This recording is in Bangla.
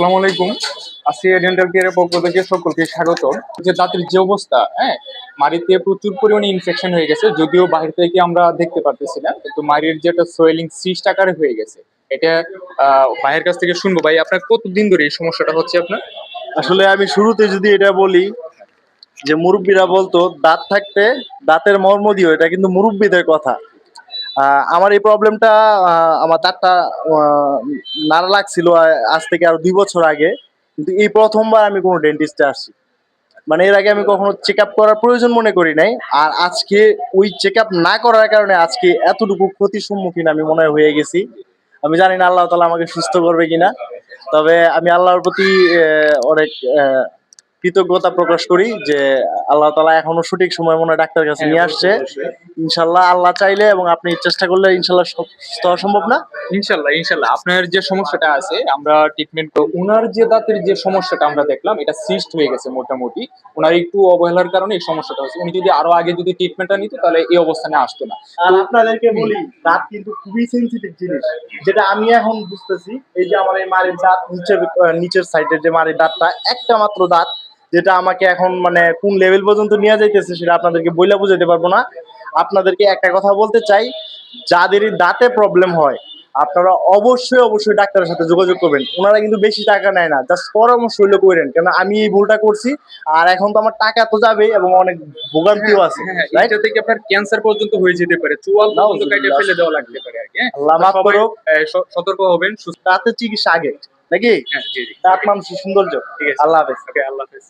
আসসালামু আলাইকুম। আসিয়া ডেন্টাল কেয়ারের পক্ষ থেকে সকলকে স্বাগত। যে দাঁতের যে অবস্থা, হ্যাঁ, মাড়িতে প্রচুর পরিমাণে ইনফেকশন হয়ে গেছে, যদিও বাইরে থেকে আমরা দেখতে পারতেছি না, কিন্তু মাড়ির যে একটা সোয়েলিং সিস্ট আকারে হয়ে গেছে। এটা ভাইয়ের কাছ থেকে শুনবো। ভাই, আপনার কতদিন ধরে এই সমস্যাটা হচ্ছে আপনার? আসলে আমি শুরুতে যদি এটা বলি যে মুরব্বীরা বলতো দাঁত থাকতে দাঁতের মর্ম দিও, এটা কিন্তু মুরব্বীদের কথা। আমার এই প্রবলেমটা, আমার দাঁতটা নাড়া লাগছিল আজ থেকে আরো 2 বছর আগে। কিন্তু এই প্রথমবার আমি কোনো ডেন্টিস্টে আসছি। মানে এর আগে আমি কখনো চেক আপ করার প্রয়োজন মনে করি নাই। আর আজকে ওই চেক আপ না করার কারণে আজকে এতটুকু ক্ষতির সম্মুখীন আমি মনে হয় হয়ে গেছি। আমি জানি না আল্লাহ তাআলা আমাকে সুস্থ করবে কিনা। তবে আমি আল্লাহর প্রতি অনেক কৃতজ্ঞতা প্রকাশ করি যে আল্লাহ তাআলা এখনো সঠিক সময় মনে হয় ডাক্তারের কাছে হ্যাঁ, নিয়ে অবশ্যই, আসছে। অবশ্যই। ইনশাল্লাহ আল্লাহ চাইলে এবং আপনি চেষ্টা করলে ইনশাল্লাহ সুস্থ হওয়া সম্ভব না। ইনশাল্লাহ, ইনশাল্লাহ। আপনার যে সমস্যাটা আছে, আমরা ট্রিটমেন্ট, উনার যে দাঁতের যে সমস্যাটা আমরা দেখলাম, এটা সিস্ট হয়ে গেছে মোটামুটি। উনার একটু অবহেলার কারণে এই সমস্যাটা হচ্ছে। উনি যদি আরো আগে যদি ট্রিটমেন্টটা নিত, তাহলে এই অবস্থানে আসতো না। আর তো আপনাদেরকে বলি, দাঁত কিন্তু খুবই সেন্সিটিভ জিনিস, যেটা আমি এখন বুঝতেছি। এই যে আমার এই মাড়ির দাঁত নিচের সাইডের যে মাড়ির দাঁতটা, একটা মাত্র দাঁত, যেটা আমাকে এখন মানে কোন লেভেল পর্যন্ত নিয়ে যাইতেছে সেটা আপনাদেরকে বইলা বুঝাইতে পারবো না। আপনাদেরকে একটা কথা বলতে চাই, যাদেরই দাঁতে প্রবলেম হয় আপনারা অবশ্যই অবশ্যই ডাক্তারের সাথে যোগাযোগ করবেন। ওনারা কিন্তু বেশি টাকা নেয় না, জাস্ট পরামর্শ হইলে করেন, কেন আমি এই ভুলটা করছি। আর এখন তো আমার টাকা তো যাবে এবং অনেক ভোগান্তিও হ্যাঁ, আছে, হ্যাঁ, হ্যাঁ, রাইট? এটা থেকে আপনার ক্যান্সার পর্যন্ত হয়ে যেতে পারে, চোয়াল পর্যন্ত কেটে নাউজুবিল্লাহ। ফেলে দেওয়া লাগতে পারে আর কি। হ্যাঁ, আল্লাহ তো মাফ সবাই করুক। সতর্ক হবেন, সুস্থ। দাঁতের চিকিৎসা আগে নাকি? হ্যাঁ, জি, জি। দাঁত ওকে, মানুষের সৌন্দর্য। ঠিক আছে। আল্লাহ হাফেজ। ওকে, আল্লাহ হাফেজ।